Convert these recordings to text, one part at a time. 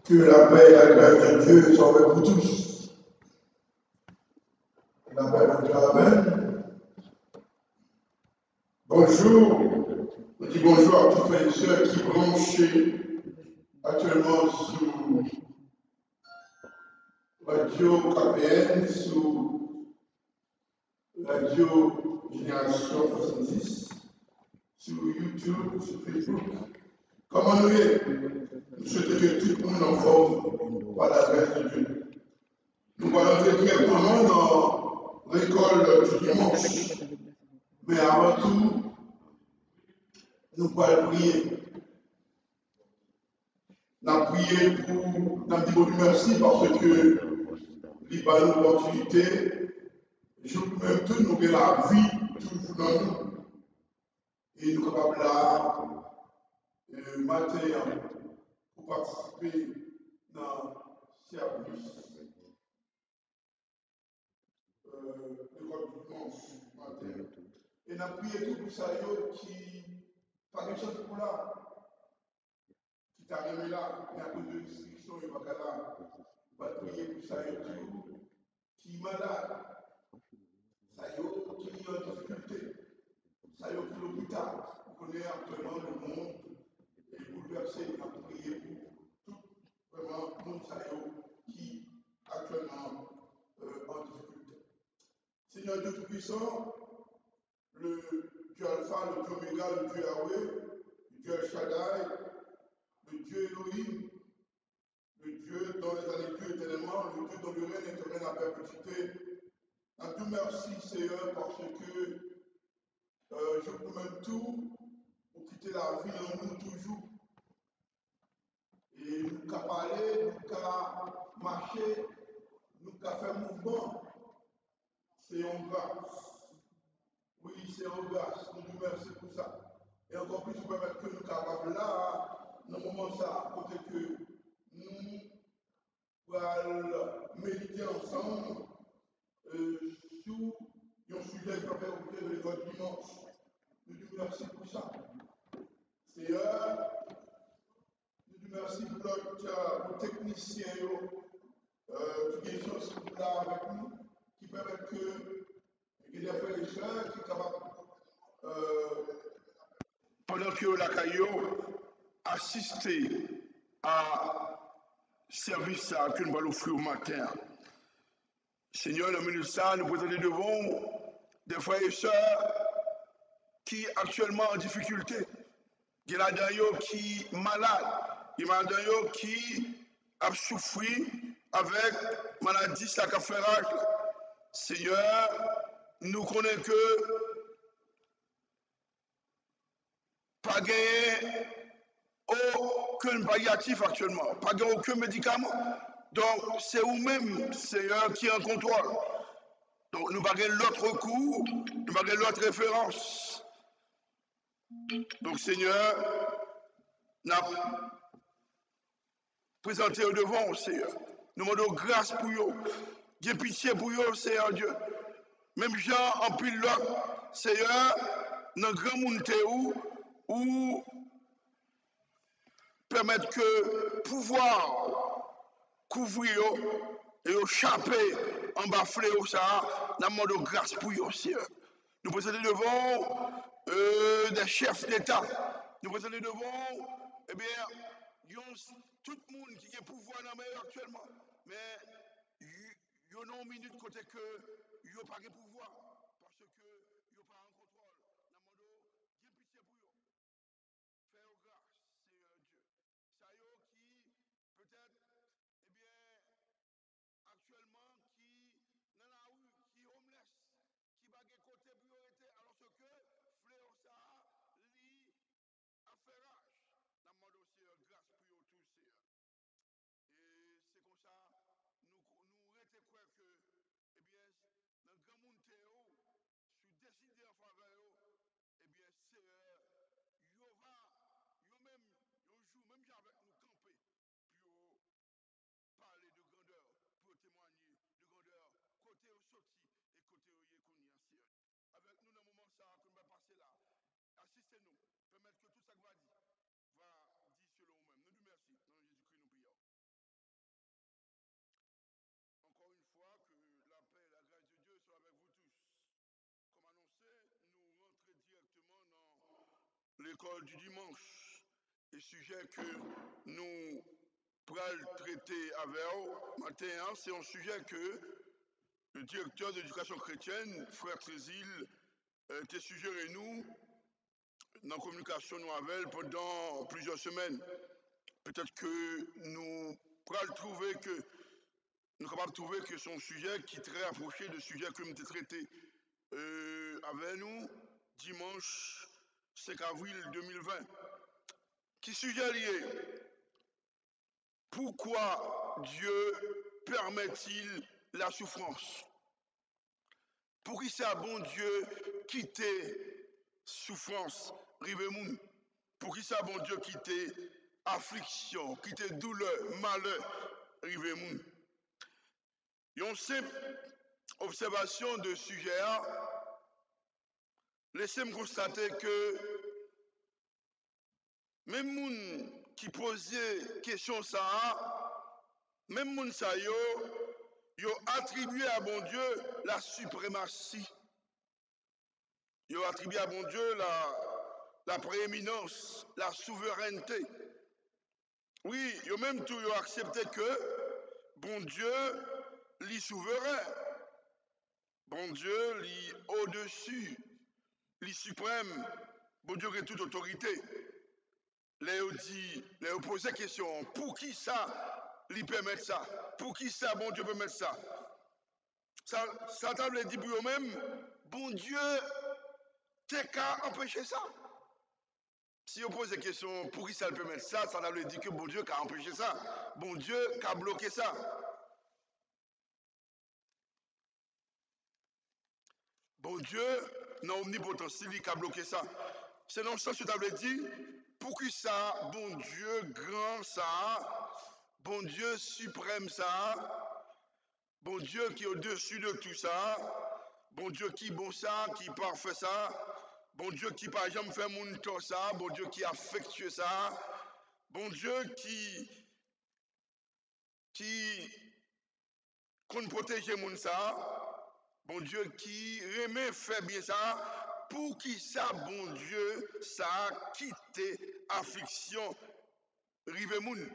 Que la paix et la grâce de Dieu soient avec vous tous. La paix de Dieu, amen. Bonjour. Je dis bonjour à tous les frères et sœurs qui branchent actuellement sous Radio KPN, sous Radio Génération 70, sur YouTube, sur Facebook. Comment nous est? Nous souhaitons que tout le monde en forme par la grâce de Dieu. Nous allons entrer directement dans l'école du dimanche. Mais avant tout, nous allons prier. Nous allons prier pour nous dire merci parce que il a l'opportunité, je même tout nous avons la vie toujours dans nous. Et nous sommes capables là, matin, pour participer dans le service de votre dimanche matin. Et nous avons prié tout pour ça qui pas de chance pour là, qui t'a remis là, et à cause de restriction, il va là. On va prier pour ça qui est malade, ça qui est en difficulté, ça qui est à l'hôpital. On connaît actuellement le monde et bouleversé. On a prié pour tout vraiment le monde qui est actuellement en difficulté. Seigneur Dieu Tout-Puissant, le Dieu Alpha, le Dieu Oméga, le Dieu Yahweh, le Dieu El Shaddai, le Dieu Elohim, le Dieu dont les années Dieu éternellement, le Dieu dont le règne est éternel à perpétuité. Un tout merci, Seigneur, parce que je vous mets tout pour quitter la vie en nous toujours. Et nous qu'à parler, nous qu'à marcher, nous qu'à faire mouvement. C'est en grâce. Oui, c'est en grâce. Nous vous remercions pour ça. Et encore plus, vous permettre que nous capables là, dans le moment ça, côté que nous allons méditer ensemble sur un sujet qui va faire objet de l'école dimanche. Nous vous remercions pour ça. Seigneur, nous vous remercions pour notre technicien qui est chance là avec nous, qui permet que les frères et sœurs qui sont capables, pendant que la caillou assister à service que nous allons offrir au matin. Seigneur, le ministre ça, nous présentons devant des frères et sœurs qui actuellement en difficulté. Il y a des gens qui sont malades. Il y a des gens qui ont souffert avec maladie sacaférage. Seigneur, nous connaissons que pas gagner aucun palliatif actuellement, pas gagner aucun médicament. Donc, c'est vous-même, Seigneur, qui est en contrôle. Donc, nous n'avons pas l'autre recours, nous n'avons pas l'autre référence. Donc, Seigneur, nous avons présenté au devant, Seigneur. Nous demandons grâce pour eux. Dieu pitié pour eux, Seigneur Dieu. Même gens en pilote, Seigneur, dans le grand monde où permettre que pouvoir couvrir et échapper en bas fléau ça, nous demandons grâce pour eux, Seigneur. Nous présentons devant des chefs d'État. Nous présentons devant, eh bien, tout le monde qui a pouvoir dans le meilleur actuellement. Mais il y a une minute côté que il n'y a pas de pouvoir. Parce que il n'y a pas un contrôle. Nous demandons Dieu pitié pour eux. Faire grâce, Seigneur Dieu. Ça y est qui, peut-être, eh bien, actuellement, qui, dans la rue, qui est homeless, qui va de côté priorité, alors que fléau ça, li, affairage. Nous demandons aussi grâce pour eux tous, Seigneur. Et c'est comme ça, nous restons quoi que, eh bien, dans le grand monde théo, l'école du dimanche. Et sujet que nous pourrons traiter avec vous matin, c'est un sujet que le directeur d'éducation chrétienne, frère Trésil, était suggéré nous dans la communication nous avec pendant plusieurs semaines. Peut-être que nous pourrons trouver que nous sommes capables de trouver que son sujet qui est très approché du sujet que nous avons traité avec nous dimanche 5 avril 2020. Qui sujet lié? Pourquoi Dieu permet-il la souffrance? Pour qui ça bon Dieu quitter souffrance, rive moun? Pour qui ça bon Dieu quitter affliction, quitter douleur, malheur, rive moun? Une simple observation de sujet, laissez-moi constater que même moun qui posait question ça, même moun ça yo attribué à bon Dieu la suprématie. Yo attribué à bon Dieu la prééminence, la souveraineté. Oui, yo même tout yo accepté que bon Dieu li souverain. Bon Dieu li au-dessus, li suprême. Bon Dieu qui a toute autorité. Les posé question, pour qui ça lui permet ça? Pour qui ça, bon Dieu permet ça? Ça t'a dit pour eux-mêmes, bon Dieu, t'es qu'à empêcher ça. Si on pose des questions, pour qui ça le permet ça, ça t'a dit que bon Dieu qu'a empêché ça. Bon Dieu qu'a bloqué ça. Bon Dieu, non omnipotence, il qu'a bloqué ça. C'est dans ce sens que tu avais dit, pour qui ça, bon Dieu grand ça, bon Dieu suprême ça, bon Dieu qui est au-dessus de tout ça, bon Dieu qui bon ça, qui parfait ça, bon Dieu qui par jamais fait mon tort ça, bon Dieu qui affectueux ça, bon Dieu qui compte protéger mon ça, bon Dieu qui remet fait bien ça, pour qui ça, bon Dieu, ça quitté affliction, rive moun.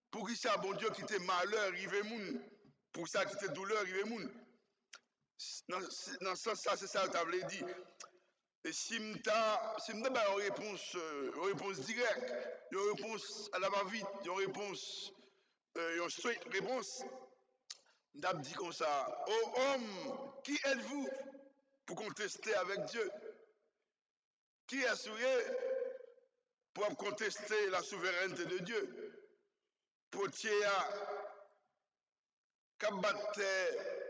Pour qui ça, bon Dieu, quitte malheur, rive moun. Pour ça, quitte douleur, rive moun. Dans ce sens, ça, c'est ça que tu avais dit. Et si m'ta une réponse directe, une réponse à la va-vite, une réponse, une straight réponse, m'ta dit comme ça, ô homme, qui êtes-vous pour contester avec Dieu? Qui est souillé pour contester la souveraineté de Dieu? Pour tirer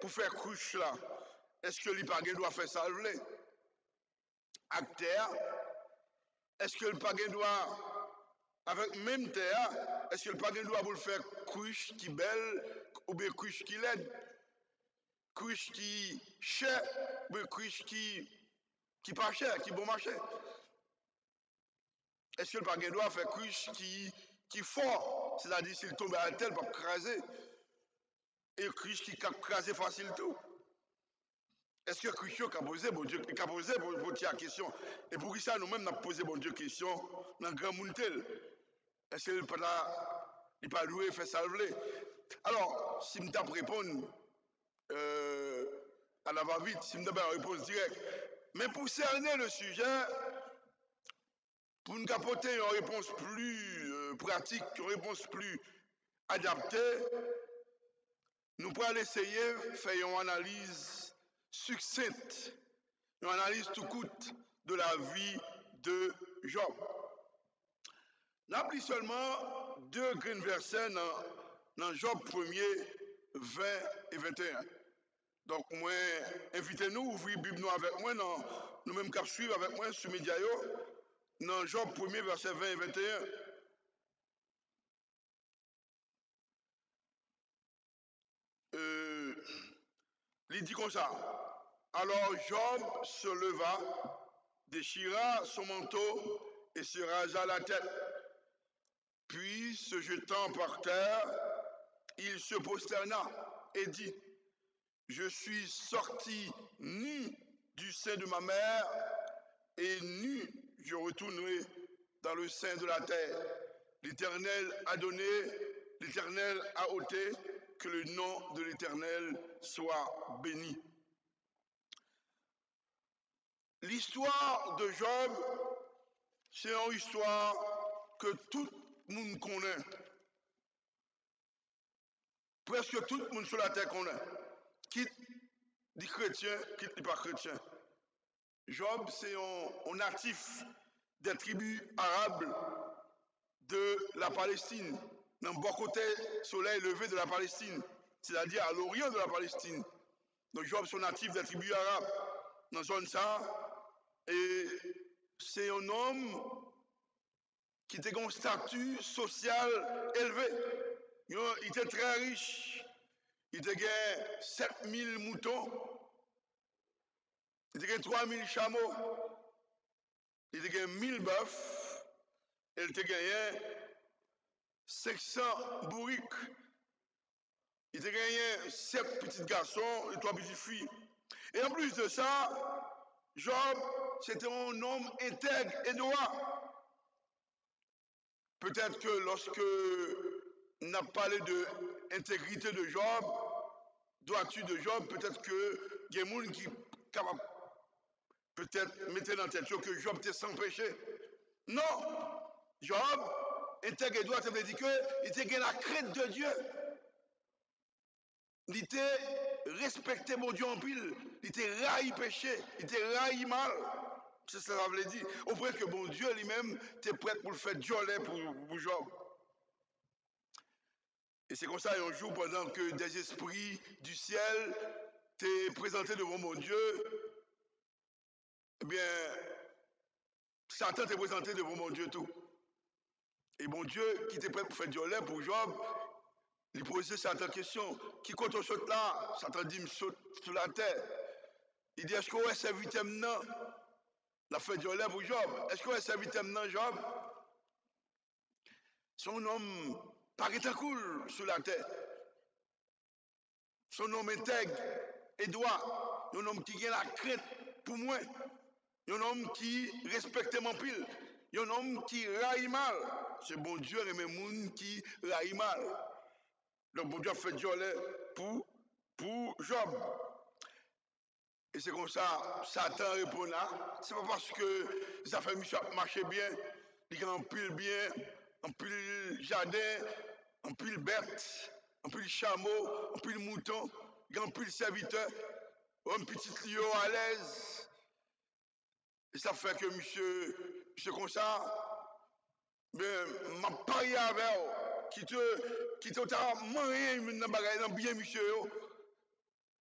pour faire couche là, est-ce que l'Ipagué doit faire salver? Acteur, est-ce que le Pagué doit, avec même terre, est-ce que le Pagué doit pour le faire couche qui belle ou bien couche qui laide? Couche qui cher ou bien couche qui pas cher, qui bon marché? Est-ce que le Pagué doit faire couche qui fort, c'est-à-dire s'il tombe à terre pour craser? Et couche qui crase facile tout? Est-ce que Christian a posé, bon Dieu, a posé pour la question? Et pour qui ça, nous-mêmes, nous avons posé, bon Dieu, question dans le grand monde tel? Est-ce qu'il n'est pas loué, fait salver? Alors, si je te répondre à la va-vite, si je te réponse directe, mais pour cerner le sujet, pour nous apporter une réponse plus pratique, une réponse plus adaptée, nous pourrons essayer de faire une analyse succincte, une analyse tout coûte de la vie de Job. Nous avons seulement deux grands versets dans Job 1er, 20 et 21. Donc, moi, invitez-nous, ouvrez la Bible avec moi, nous-mêmes qui suivre avec moi sur Mediayo, dans Job 1er, verset 20 et 21. Il dit comme ça. Alors Job se leva, déchira son manteau et se rasa la tête. Puis, se jetant par terre, il se prosterna et dit, je suis sorti nu du sein de ma mère et nu je retournerai dans le sein de la terre. L'Éternel a donné, l'Éternel a ôté, que le nom de l'Éternel soit béni. L'histoire de Job, c'est une histoire que tout le monde connaît. Presque tout le monde sur la terre connaît. Quitte les chrétiens, quitte les pas chrétiens. Job, c'est un natif des tribus arabes de la Palestine, dans le bon côté soleil levé de la Palestine, c'est-à-dire à l'orient de la Palestine. Donc Job, c'est un natif des tribus arabes, dans zone ça, et c'est un homme qui était un statut social élevé. Il était très riche. Il était 7000 moutons. Il était 3000 chameaux. Il était 1000 bœufs. Il était gagné 500 bourriques. Il était gagné 7 petits garçons et 3 petites filles. Et en plus de ça, Job, c'était un homme intègre et droit. Peut-être que lorsque on a parlé de l'intégrité de Job, droiture de Job, peut-être que il y a des gens qui capable peut-être mettre dans la tête que Job était sans péché. Non! Job, intègre et droit, ça veut dire qu'il était la crainte de Dieu. Il était respecté mon Dieu en pile. Il était raï péché. Il était raï mal. C'est ça que ça veut dire. Au point que bon Dieu lui-même était prêt pour le faire joler pour Job. Et c'est comme ça, un jour, pendant que des esprits du ciel t'es présentés devant mon Dieu, eh bien, Satan t'est présenté devant mon Dieu tout. Et mon Dieu, qui était prêt pour faire joler pour Job, il posait Satan question. Qui compte on saute là? Satan dit, me saute sur la terre. Il dit, est-ce qu'on va servir maintenant? La fait joler pour Job. Est-ce qu'on va servir maintenant, Job? Son homme paraît cool sur la terre. Son homme intègre et droit. Un homme qui a la crainte pour moi. Un homme qui respecte mon pile. Un homme qui raille mal. C'est bon Dieu et mes gens qui raille mal. Donc bon Dieu a fait joler pour Job. Et c'est comme ça, Satan répond là. C'est pas parce que ça fait marcher bien, il y a un pile bien, un pile jardin, un pile bête, un pile chameau, un pile mouton, il y a un pile serviteur, un petit lion à l'aise. Et ça fait que monsieur comme ça, mais m'a parié avec qui te t'a marié dans bien monsieur.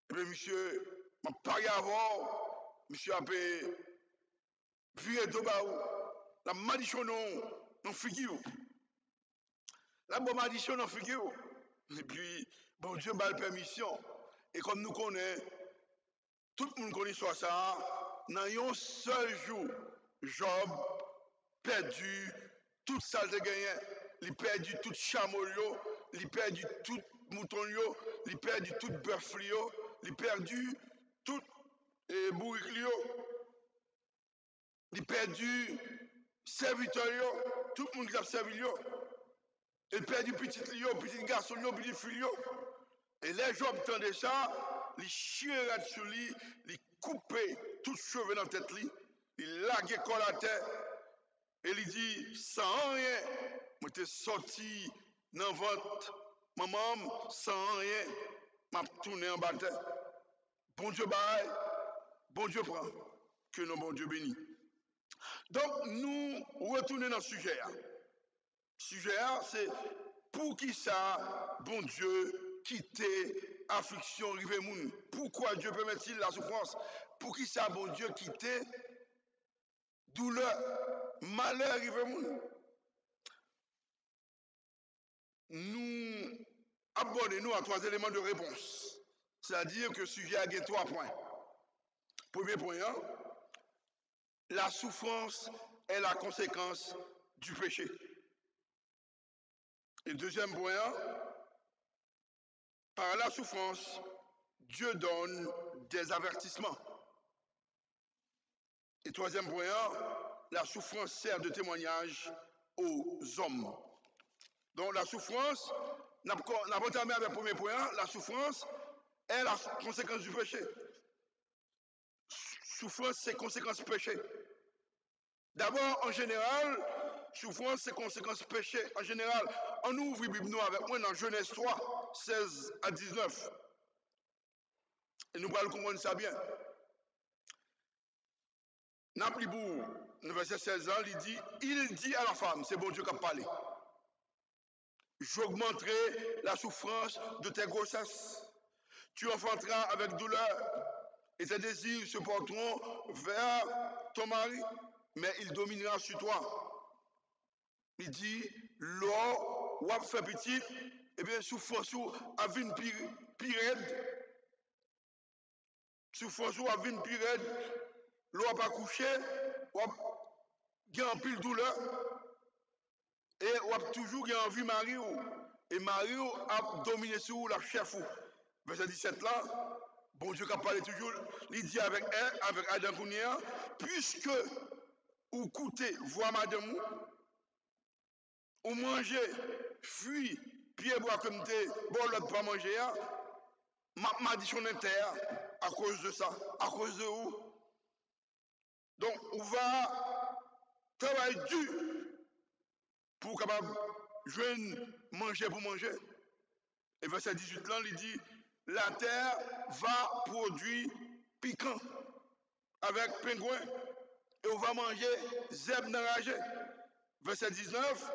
Et bien monsieur m'a parié avant, monsieur a payé viré de bas, la malédiction non figure. La bonne malédiction non figure. Et puis, bon Dieu m'a la permission. Et comme nous connaissons, tout le monde connaît soit ça, dans un seul jour, Job perdu tout ça de gagné. Il perdu tout chameau, il perdu tout mouton, il perdu tout bœuf, il perdu tout bourrique, il perdu serviteur, tout le monde qui a servi, il perdu petit petit garçon, petit fille. Et les gens entendaient ça, ils chiraient sur lui, ils coupaient tout cheveux dans la tête, ils laguaient quoi la terre, et il dit, sans rien, moi t'es sorti dans votre maman, sans rien, m'a tourné en bataille. Bon Dieu baille, bon Dieu prend, que nos bon Dieu bénit. Donc, nous retournons dans le sujet. Le sujet, c'est pour qui ça, bon Dieu, quitter affliction, rive moun. Pourquoi Dieu permet-il la souffrance? Pour qui ça, bon Dieu, quitter douleur, malheur, rive moun. Nous abordons à 3 éléments de réponse. C'est-à-dire que le sujet a 3 points. Premier point, la souffrance est la conséquence du péché. Et deuxième point, par la souffrance, Dieu donne des avertissements. Et troisième point, la souffrance sert de témoignage aux hommes. Donc la souffrance, n'a pas entamé avec le premier point, la souffrance est la conséquence du péché. Souffrance, c'est conséquence péché. D'abord, en général, souffrance, c'est conséquence péché. En général, on ouvre la Bible avec moi dans Genèse 3, 16 à 19. Et nous allons comprendre ça bien. Naplibou, le verset 16 ans, il dit à la femme, c'est bon Dieu qui a parlé, j'augmenterai la souffrance de tes grossesses. Tu enfanteras avec douleur et tes désirs se porteront vers ton mari, mais il dominera sur toi. Il dit, l'or ou a fait petit, eh bien, souffrance ou a vu une pire, souffrance ou a vu une pire, l'or pas couché, ou a en pile douleur, et ou a toujours envie Marie ou, et Marie a dominé sur la chef ou. Verset 17 là, bon Dieu qui a parlé toujours, il dit avec Adam Kounia, puisque ou coûtez, voir madame ou manger, fuit, pied bois comme t'es, bon l'autre pas manger, m'a dit son terre à cause de ça, à cause de où. Donc on va travailler dur pour capable joindre manger pour manger. Et verset 18 là, il dit, la terre va produire piquant avec pingouin et on va manger zèbre enragé. Verset 19,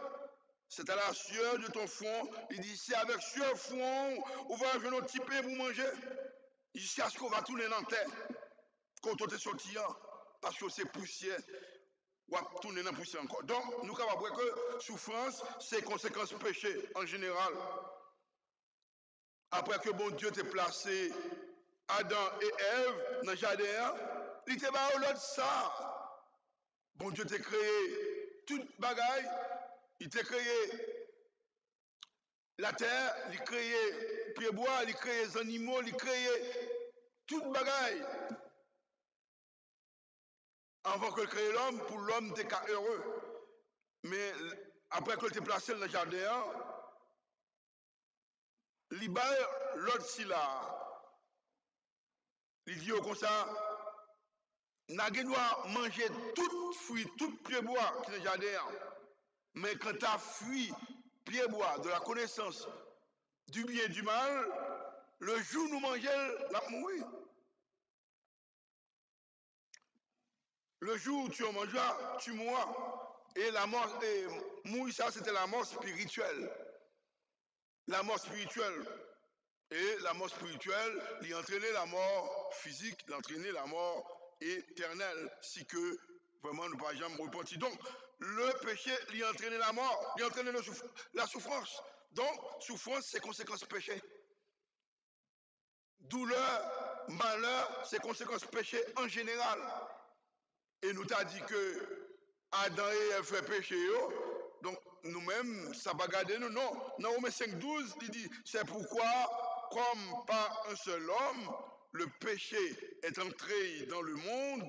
c'est à la sueur de ton front. Il dit, c'est avec sueur front, on va jouer notre petit pain pour manger. Jusqu'à ce qu'on va tourner dans la terre. Quand on est sorti, parce que c'est poussière, on va tourner dans la poussière encore. Donc, nous avons voir que souffrance, c'est conséquence péché en général. Après que bon Dieu t'ait placé Adam et Ève dans le jardin, il était pas au-delà de ça. Bon Dieu t'a créé toute bagaille, il t'a créé la terre, il a créé pied bois, il a créé les animaux, il a créé toute bagaille. Avant que crée l'homme, pour l'homme t'es heureux. Mais après que tu es placé dans le jardin, libère l'autre si là. Il dit comme ça, n'a pas manger tout fruit, tout pied bois qui est dans le jardin. Mais quand tu as fui pied bois de la connaissance du bien et du mal, le jour où nous mangeons, la mourir. Le jour où tu en mangeras, tu mourras. Et la mort, et mourir, ça c'était la mort spirituelle. La mort spirituelle. Et la mort spirituelle, il entraînait la mort physique, il entraînait la mort éternelle, si que vraiment nous ne pas jamais repentir. Donc, le péché, il entraînait la mort, il entraînait la souffrance. Donc, souffrance, c'est conséquence péché. Douleur, malheur, c'est conséquence péché en général. Et nous t'a dit que Adam et Ève fait péché, donc nous-mêmes, ça va garder nous. Non, dans Romains 5,12, il dit, c'est pourquoi, comme par un seul homme, le péché est entré dans le monde,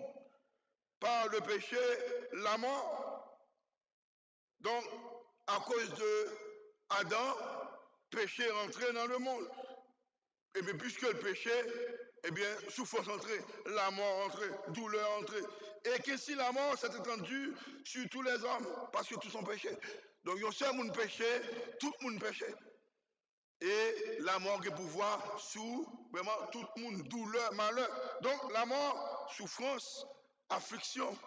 par le péché, la mort. Donc, à cause de Adam, péché est rentré dans le monde. Et bien, puisque le péché, eh bien, souffrance entrée, la mort entrée, douleur entrée. Et que si la mort s'est étendue sur tous les hommes, parce que tous sont péchés. Donc, il y a un seul monde péché, tout le monde péché. Et la mort a pouvoir sur vraiment tout le monde, douleur, malheur. Donc, la mort, souffrance, affliction,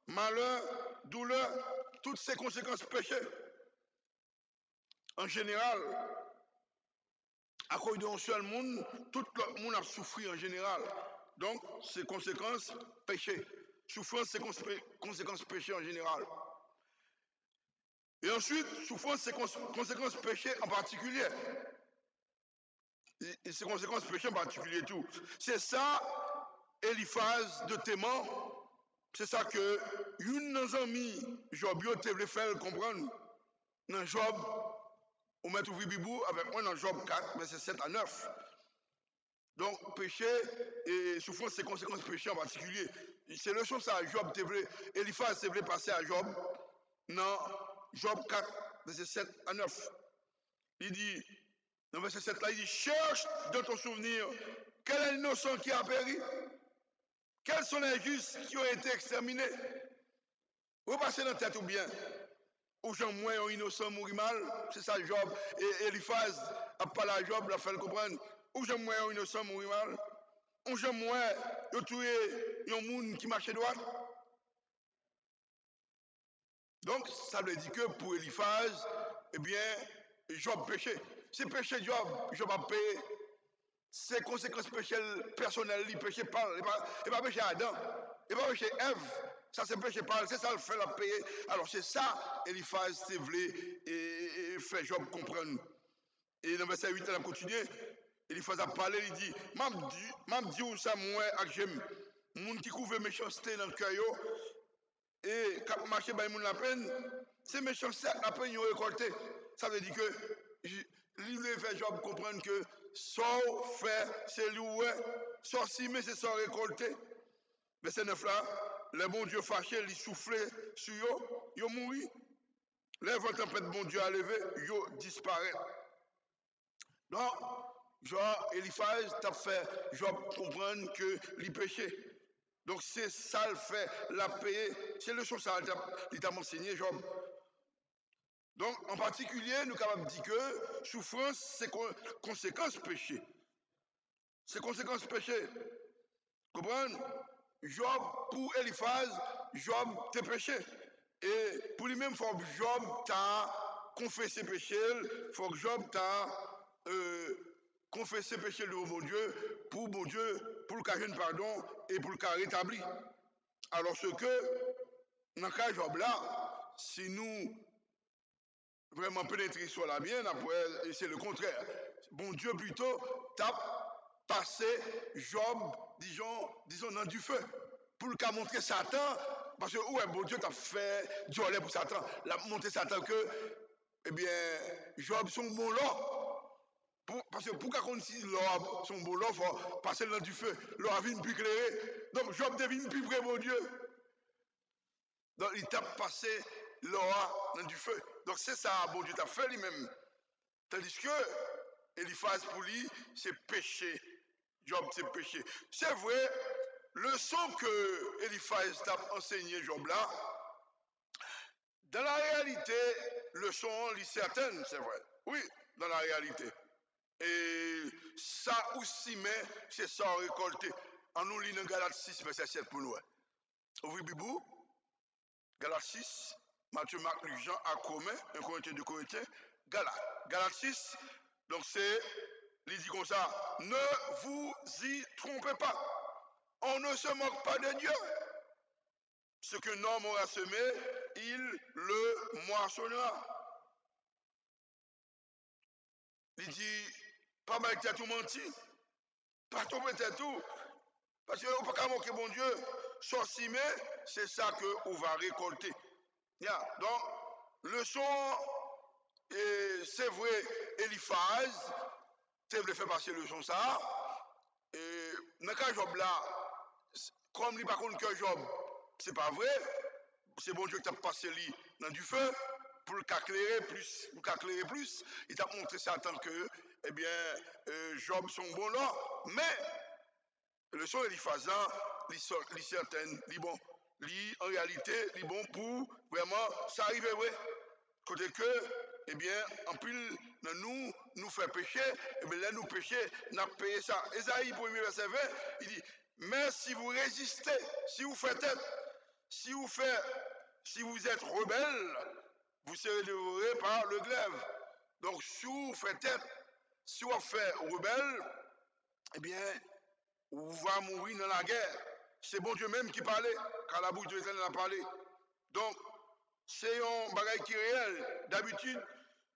malheur, douleur, toutes ces conséquences péché. En général, à cause d'un seul monde, tout le monde a souffert en général. Donc, c'est conséquences péché. Souffrance, c'est conséquences péché en général. Et ensuite, souffrance, c'est conséquences péché en particulier. Et c'est conséquences péché en particulier tout. C'est ça, Eliphaz de Théman, c'est ça que une de nos amis, Job, te voulait faire comprendre. Dans Job, on met tout Bibou avec moi dans Job 4, verset 7 à 9. Donc, péché et souffrance, c'est conséquences péché en particulier. C'est le son ça, Job, Eliphaz, c'est voulu passer à Job. Non, Job 4, verset 7 à 9. Il dit, dans verset 7 là, il dit, cherche dans ton souvenir, quel est l'innocent qui a péri? Quels sont les justes qui ont été exterminés? Vous passez dans la tête ou bien? Ou j'en moins un innocent mourir mal, c'est ça Job. Et Eliphaz a parlé à Job, l'a fait le comprendre. Ou j'en moins un innocent mourir mal. Ou j'en moins un tué un monde qui marchait droit. Donc, ça veut dire que pour Eliphaz, eh bien, Job péché. C'est péché Job, Job a payé. C'est conséquences péché personnelles, il péché par, il pas péché Adam, il pas péché Ève. Ça c'est péché par, c'est ça le fait la payer. Alors c'est ça, Eliphaz c'est voulu et fait Job comprendre. Et dans le verset 8, elle a continué. Eliphaz a parlé, il dit, m'am dit où ça moi ak j'aime. Moun qui couvre méchanceté dans le cœur et quand marché by moun la peine, c'est méchanceté la peine yo récolté. Ça veut dire que l'île fait Job comprendre que sans fait c'est loué, sans simer c'est sans récolter. Verset 9 là, le bon Dieu fâché, il soufflait sur eux, ils ont mouru. Les vents tempête, bon Dieu a levé, ils ont disparu. Donc, genre, Eliphaz t'a fait Job comprendre que les péchés. Donc, c'est ça le fait, la paix, c'est le chose ça, il t'a enseigné Job. Donc, en particulier, nous sommes capables de dire que souffrance, c'est conséquence péché. C'est conséquence péché. Comprenez? Job, pour Eliphaz, Job t'a péché. Et pour lui-même, il faut que Job t'a confessé péché, il faut que Job t'a confessé péché de mon Dieu, pour le cas de pardon et pour le cas rétabli. Alors ce que, dans le cas de Job là, si nous vraiment pénétrer sur la bien, après, c'est le contraire. Bon Dieu plutôt t'a passé Job, disons dans du feu, pour le cas montrer Satan, parce que ouais, bon Dieu t'a fait du pour Satan, l'a montré Satan que, eh bien, Job son bon là. Parce que pour qu'on dise l'or son bon là, il faut passer dans du feu. L'or vient plus éclairé. Donc Job devine plus près mon Dieu. Donc il t'a passé l'or dans du feu. Donc c'est ça, bon Dieu t'a fait lui-même. Tandis que Eliphaz pour lui, c'est péché. Job, c'est péché. C'est vrai, le son que Eliphaz t'a enseigné Job là, dans la réalité, le son est certain, c'est vrai. Oui, dans la réalité. Et ça aussi, mais c'est ça récolté. En nous lisant Galates 6, verset 7 pour nous. Ouvrez Bibou, Galates 6, Matthieu, Marc, Luc, Jean, Actes, Romains, 1 Corinthiens, 2 Corinthiens, Galates 6, donc c'est, il dit comme ça, ne vous y trompez pas, on ne se moque pas de Dieu. Ce que l'homme aura semé, il le moissonnera. Il dit, pas mal de tout menti, pas tomber tout, parce qu'on ne peut pas moquer mon Dieu, soit simé, c'est ça qu'on va récolter. Yeah. Donc, le son, c'est vrai, Eliphaz, c'est vrai faire passer le son ça, et dans le cas de Job là, comme il n'y a pas contre que Job, c'est pas vrai, c'est bon Dieu qui t'a passé lui dans du feu, pour le éclairer plus, il t'a montré Satan que, eh bien, Job son bon là, mais le son Eliphazan, il certain, il bon, en réalité, il bon pour vraiment, ça arrive vrai. Côté que, eh bien, en plus, nous fait pécher, et bien là, nous pécher, nous payé ça. Esaïe 1er verset 20, il dit, mais si vous résistez, si vous faites tête, si vous êtes rebelle, vous serez dévoré par le glaive. Donc, si vous faites tête, si vous faites rebelle, eh bien, vous va mourir dans la guerre. C'est bon Dieu même qui parlait, car la bouche de l'Éternel a parlé. Donc, c'est un bagage qui est réel. D'habitude,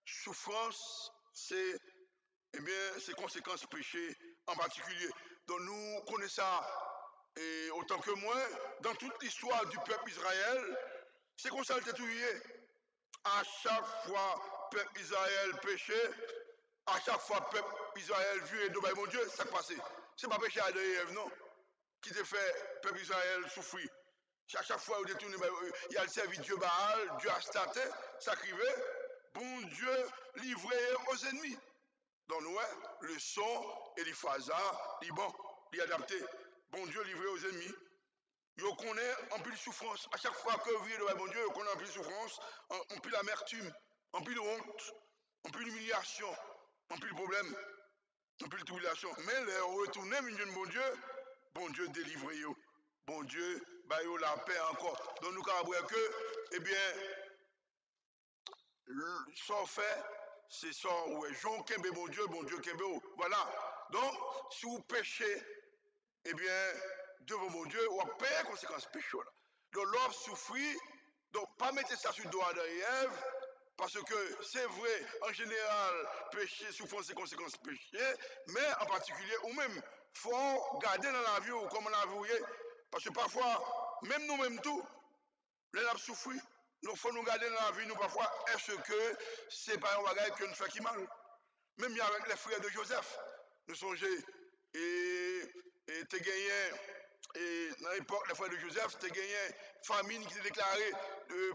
souffrance, c'est, eh bien, c'est conséquences péché en particulier. Donc, nous connaissons ça, et autant que moi, dans toute l'histoire du peuple Israël, c'est comme ça que c'est tout. À chaque fois, peuple Israël péchait, à chaque fois, peuple Israël vu et de mon Dieu, ça passait. C'est pas péché à Ève, non. qui te fait peuple Israël souffrir. Chaque fois où il y a le service Dieu Baal, Dieu Astarté, sacrifié, bon Dieu livré aux ennemis. Donc nous, le son et les phasa, Liban, les adapté. Bon Dieu livré aux ennemis. Yo connaît en plus de souffrance. À chaque fois que vous vivez devant bon Dieu, vous connaissez en plus de souffrance, en plus l'amertume, en plus de honte, en plus d'humiliation, en plus de problème, en plus de tribulation. Mais les retourner, bon Dieu délivre yo. Bon Dieu, bah yo la paix encore. Donc nous avons que, eh bien, sans fait, c'est ça, ouais, Jean Kembe, bon Dieu Kembe. Voilà. Donc, si vous péchez, eh bien, devant mon Dieu, on va payer les conséquences péché. Donc, l'homme souffrit, donc pas mettre ça sur le doigt de Ève, parce que c'est vrai, en général, péché, souffrance et conséquences péché, mais en particulier, ou même, il faut garder dans la vie, ou comme on a vu, parce que parfois, même nous-mêmes tout, les avons souffert, nous faut nous garder dans la vie, nous parfois, est-ce que c'est pas un bagage que nous fait qui mal? Même avec les frères de Joseph, nous songez, et tu gagné, et dans l'époque, les frères de Joseph, tu gagné famine qui s'est déclarée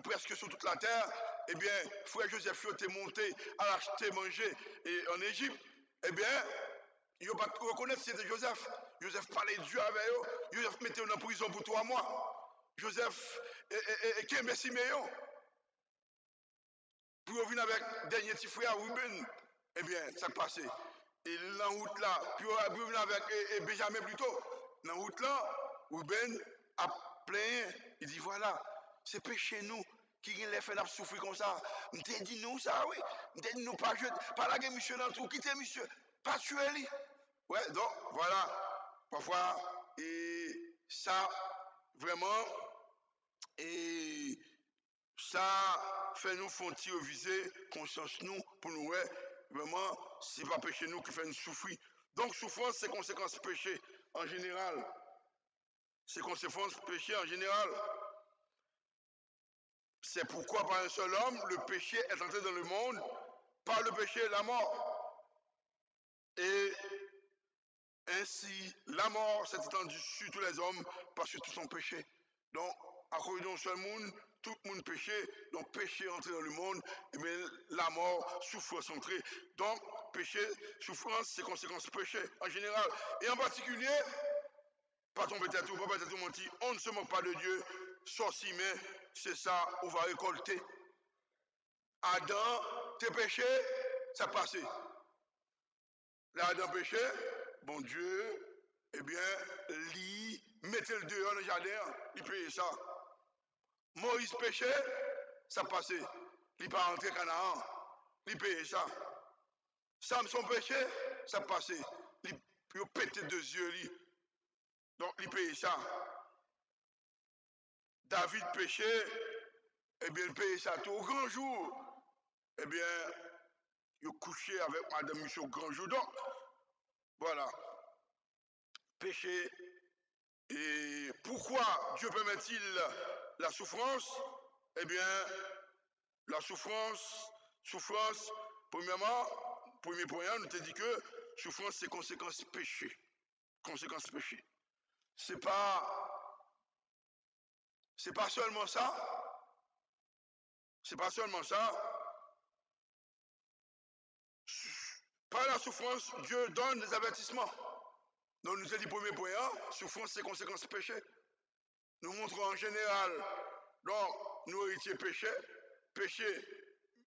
presque sur toute la terre. Eh bien, frère Joseph était monté à l'acheter manger et en Égypte. Eh bien, ils n'ont pas reconnaître que c'était Joseph. Joseph parlait de Dieu avec eux. Joseph mettait en prison pour 3 mois. Joseph et Kembe Siméon. Pour revenir avec le dernier petit frère, Ruben. Eh bien, ça passé. Et dans la route là, puis revenir avec Benjamin plutôt. Dans la route là, Ruben a plaint. Il dit voilà, c'est péché nous qui les fait souffrir comme ça. M'te dit nous ça, oui. M'te dit nous pas la guerre monsieur dans tout, quitter monsieur, pas tuer lui. Ouais, donc voilà. Parfois, et ça, vraiment, et ça fait nous font viser conscience nous pour nous vraiment c'est pas péché nous qui fait nous souffrir. Donc souffrance c'est conséquence péché en général. C'est conséquence péché en général. C'est pourquoi par un seul homme le péché est entré dans le monde, par le péché la mort. Et ainsi la mort s'est étendue sur tous les hommes parce que tous sont péchés. Donc à cause d'un seul monde, tout le monde péché, donc péché entré dans le monde, et bien la mort, souffrance entrée. Donc péché, souffrance, c'est conséquence péché en général. Et en particulier, pas tomber tête ou pas tête ou menti, on ne se moque pas de Dieu, sorci, mais c'est ça, on va récolter. Adam, tes péchés, ça passé. Là, Adam péché, bon Dieu, eh bien, lui, mettez le dehors dans le jardin, il paye ça. Moïse péché, ça passé. Il pas rentré Canaan, il paye ça. Samson péché, ça passé. Il pété 2 yeux, lui. Donc, il paye ça. David péché, eh bien, il paye ça tout au grand jour. Eh bien, il couché avec Madame Michel au grand jour. Donc, voilà. Péché. Et pourquoi Dieu permet-il la souffrance? Eh bien, la souffrance, premièrement, premier point, nous te dit que souffrance, c'est conséquence péché. Conséquence péché. C'est pas seulement ça. C'est pas seulement ça. Par la souffrance, Dieu donne des avertissements. Donc, nous te dit premier point, souffrance, c'est conséquence péché. Nous montrons en général, donc, nous héritiers péché, péché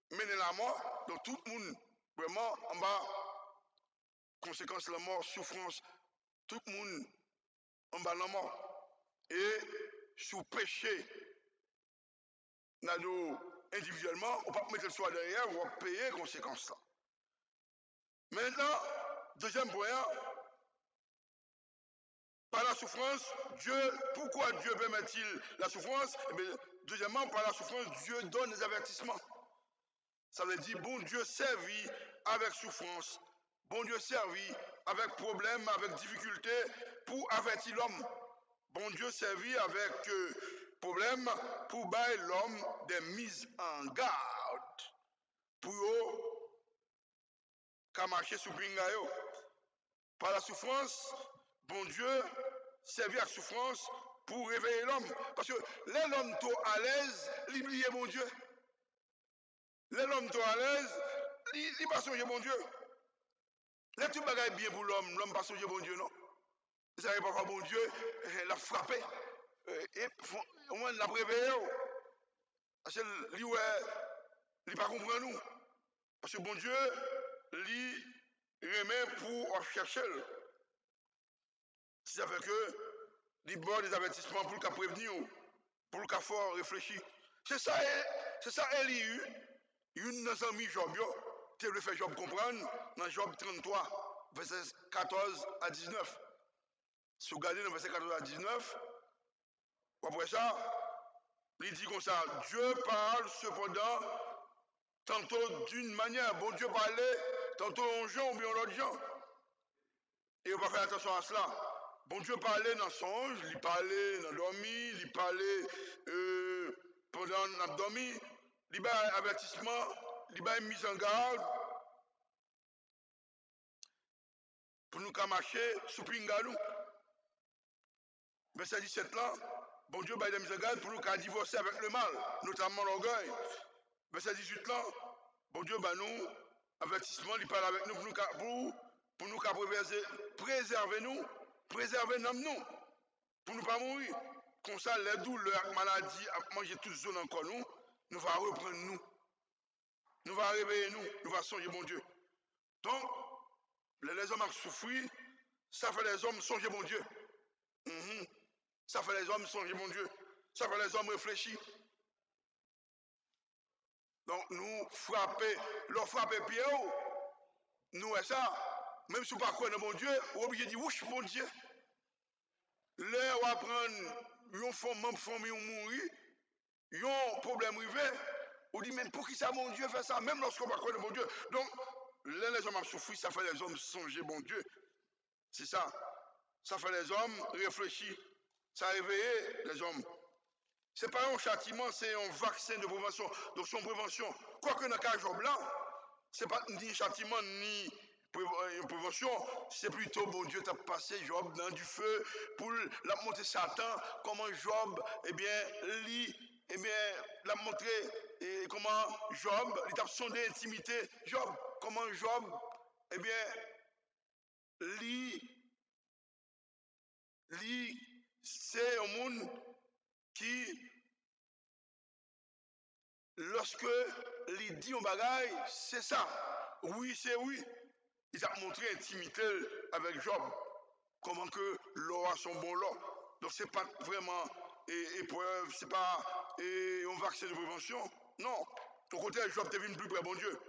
mener la mort, donc tout le monde, vraiment, en bas, conséquence de la mort, souffrance, tout le monde en bas de la mort. Et sous péché, nous, individuellement, on ne peut pas mettre le soin derrière, on va payer les conséquences là. Maintenant, deuxième point, par la souffrance, pourquoi Dieu permet-il la souffrance? Eh bien, deuxièmement, par la souffrance, Dieu donne des avertissements. Ça veut dire, bon Dieu servit avec souffrance, bon Dieu servit avec problème, avec difficulté, pour avertir l'homme. Bon Dieu servit avec problème, pour bailler l'homme des mises en garde, pour qu'à marcher sous pingayo. Par la souffrance, bon Dieu servir à souffrance pour réveiller l'homme. Parce que l'homme est à l'aise, il oublie mon Dieu. L'homme est à l'aise, il pas songer mon Dieu. Les tout bagaille bien pour l'homme pas songer mon Dieu, non? Vous savez parfois mon Dieu l'a frappé. Et au moins l'a réveillé. Parce que lui, il pas comprendre nous. Parce que bon Dieu, lui, remet pour chercher. Ça fait que, il donne des avertissements pour le cas prévenir, pour le cas fort réfléchir. C'est ça, Élie, une de nos amis Job, tu le fait Job comprendre, dans Job 33, verset 14 à 19. Si vous regardez dans verset 14 à 19, après ça, il dit comme ça, Dieu parle cependant, tantôt d'une manière, bon Dieu parlait, tantôt en gens ou bien en l'autre gens. Et on va faire attention à cela. Bon Dieu parlait dans songe, il parlait dans dormi, il parlait pendant notre dormi, il y a avertissement, il y a mise en garde pour nous marcher sous pingalou. Verset 17 là, bon Dieu a mise en garde pour nous divorcer avec le mal, notamment l'orgueil. Verset 18 là, bon Dieu nous avertissement, il parle avec nous pour nous préserver nous, préserver nous. Pour ne pas mourir. Comme ça, les douleurs, la maladie, manger toute zone encore nous, nous va reprendre nous. Nous va réveiller nous, nous va songer mon Dieu. Donc, les hommes ont souffert, ça fait les hommes songer mon Dieu. Ça fait les hommes songer mon Dieu. Ça fait les hommes réfléchir. Donc, nous frapper, leur frapper pied, nous et ça, même si vous ne pas croire dans mon Dieu, vous êtes obligé de dire, ouch, mon Dieu. Là, on va prendre une famille mourir, un problème arrivé, on dit, mais pour qui ça, mon Dieu, fait ça, même lorsqu'on va connaître mon Dieu. Donc, les hommes ont souffert, ça fait les hommes songer, mon Dieu. C'est ça. Ça fait les hommes réfléchir. Ça a réveillé les hommes. Ce n'est pas un châtiment, c'est un vaccin de prévention. Donc, son prévention. Quoique dans le cas de Job là, ce n'est pas ni châtiment, ni prévention, c'est plutôt bon Dieu t'a passé Job dans du feu pour la montrer Satan, comment Job, l'a montré comment Job, il t'a sondé l'intimité, Job, comment Job, c'est un monde qui, lorsque il dit un bagaille, c'est ça, oui, c'est oui. Il a montré intimité avec Job. Comment que l'eau a son bon lot. Donc ce n'est pas vraiment épreuve, ce n'est pas un vaccin de prévention. Non. Au contraire, Job devient plus près, bon Dieu.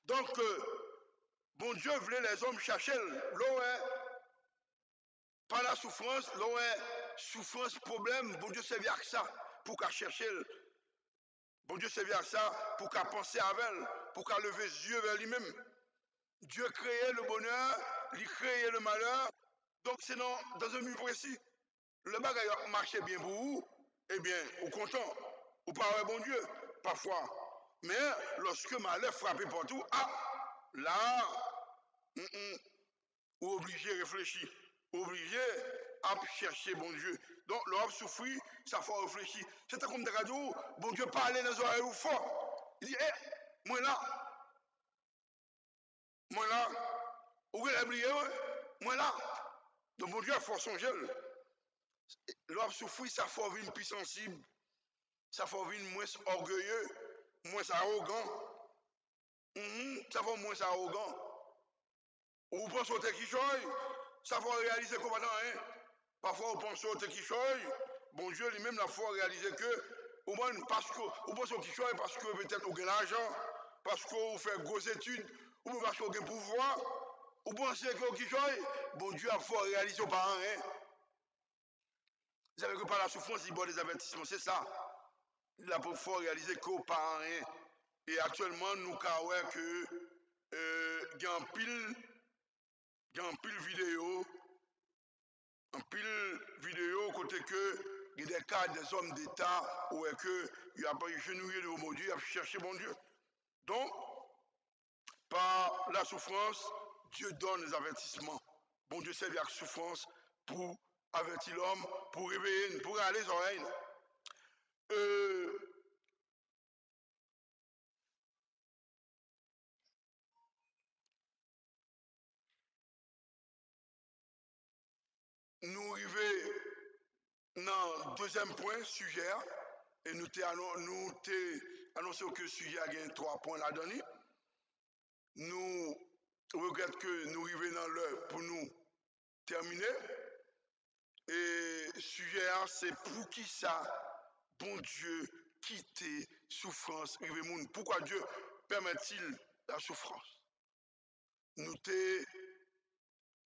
Donc, bon Dieu voulait les hommes chercher l'eau est pas la souffrance, l'eau est souffrance, problème. Bon Dieu servait à ça pour qu'à chercher. Bon Dieu servait à ça pour qu'à penser à elle, pour qu'à lever les yeux vers lui-même. Dieu créait le bonheur, il créait le malheur. Donc, c'est dans un but précis. Le bagage marchait bien pour vous, eh bien, vous content. Vous parlez bon Dieu, parfois. Mais lorsque malheur frappait partout, là, vous obligé de réfléchir. Obligé à chercher bon Dieu. Donc, l'homme souffrit, ça faut réfléchir. C'était comme des radios, bon Dieu parlait dans les oreilles ou fort. Il dit, moi là, vous voulez oublier, moi là. Donc, bon Dieu a fort son gel. L'homme souffrit, ça faut une plus sensible. Ça faut une moins orgueilleux, moins arrogant. Ça faut moins arrogant. Ou vous pensez au tequichoy, ça faut réaliser comment hein. Parfois, vous pensez au tequichoy, bon Dieu lui-même la faut réaliser que, au moins, parce que vous pensez au tequichoy parce que peut-être vous avez l'argent, parce que vous faites grosses études, ou parce que vous avez pouvoir, vous pensez que au tequichoy, bon Dieu a faut réaliser aux parents hein. Vous savez que par la souffrance, il boit des avertissements, c'est ça. Il a faut réaliser qu'aux parents hein. Et actuellement, nous avons que il y a un pile côté que il y a des cas des hommes d'État où est que il a pas genouillé devant mon Dieu, il a cherché mon Dieu. Donc, par la souffrance, Dieu donne les avertissements. Bon Dieu servait avec souffrance pour avertit l'homme pour réveiller, pour aller les oreilles. Nous arrivons dans le deuxième point, sujet, et nous t'avons annoncé que le sujet a gagné 3 points là-dedans. Nous regrettons que nous arrivions dans l'heure pour nous terminer. Et le sujet, c'est pour qui ça, bon Dieu, quitter souffrance, pourquoi Dieu permet-il la souffrance? Nous t'avons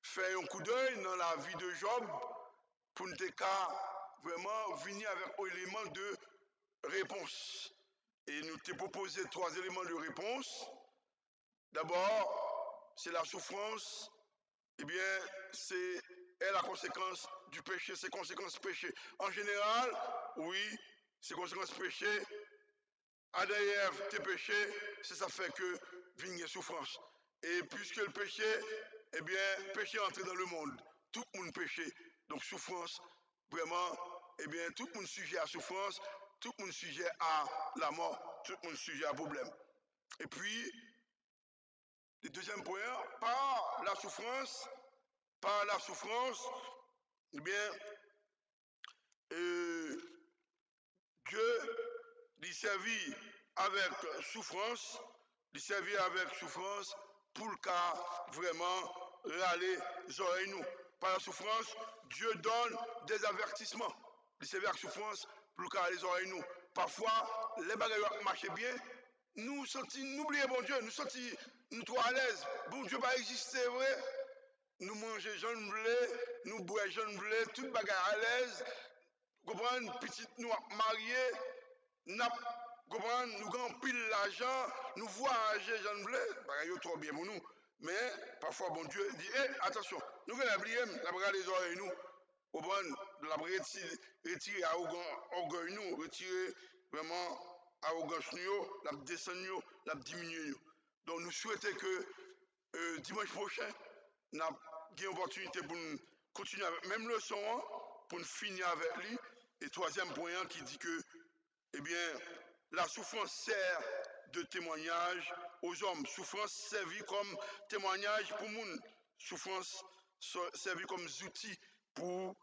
fait un coup d'œil dans la vie de Job pour nous vraiment venir avec un élément de réponse. Et nous t'ai proposé 3 éléments de réponse. D'abord, c'est la souffrance, eh bien, c'est la conséquence du péché, c'est conséquences péché. En général, oui, c'est conséquences péché. Adam et Ève, tes péchés, c'est ça fait que vigne souffrance. Et puisque le péché, eh bien, péché est entré dans le monde. Tout le monde péché. Donc souffrance, vraiment, eh bien, tout le monde sujet à souffrance, tout le monde sujet à la mort, tout le monde sujet à problème. Et puis, le deuxième point, par la souffrance, eh bien, Dieu lui servit avec souffrance, pour le cas vraiment râler les oreilles nous. Par la souffrance, Dieu donne des avertissements. Il servit avec souffrance pour le cas les oreilles nous. Parfois, les bagages marchaient bien, nous oublions bon Dieu, nous sentions nous trop à l'aise. Bon Dieu pas exister, vrai. Nous mangeons jeune blé, nous boisons jeune blé, tout bagarre à l'aise. Vous comprenez, petite nous mariés, nous avons pile l'argent, nous voyageons jeune blé, bagaille trop bien pour nous. Mais parfois, bon Dieu dit, attention, nous allons oublier, la bagaille les oreilles nous. Vous comprenez, la retirer orgueil nous, retirer vraiment arrogance nous, la descendre nous, la diminuer nous. Donc nous souhaitons que dimanche prochain, nous avons une opportunité pour nous continuer avec même leçon, pour nous finir avec lui. Et troisième point qui dit que, eh bien, la souffrance sert de témoignage aux hommes. Souffrance servit comme témoignage pour le monde. Souffrance servit comme outil pour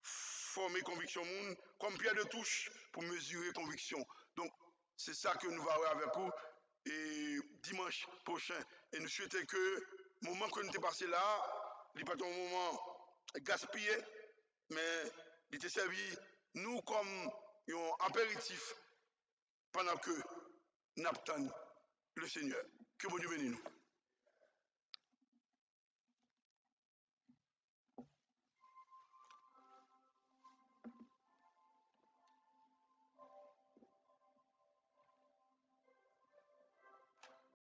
former conviction monde, comme pierre de touche pour mesurer conviction. Donc, c'est ça que nous allons avoir avec vous et dimanche prochain. Et nous souhaitons que le moment que nous avons passé là, il n'est pas un moment gaspillé, mais il était servi nous comme un apéritif pendant que nous attendons le Seigneur. Que bon Dieu bénisse nous.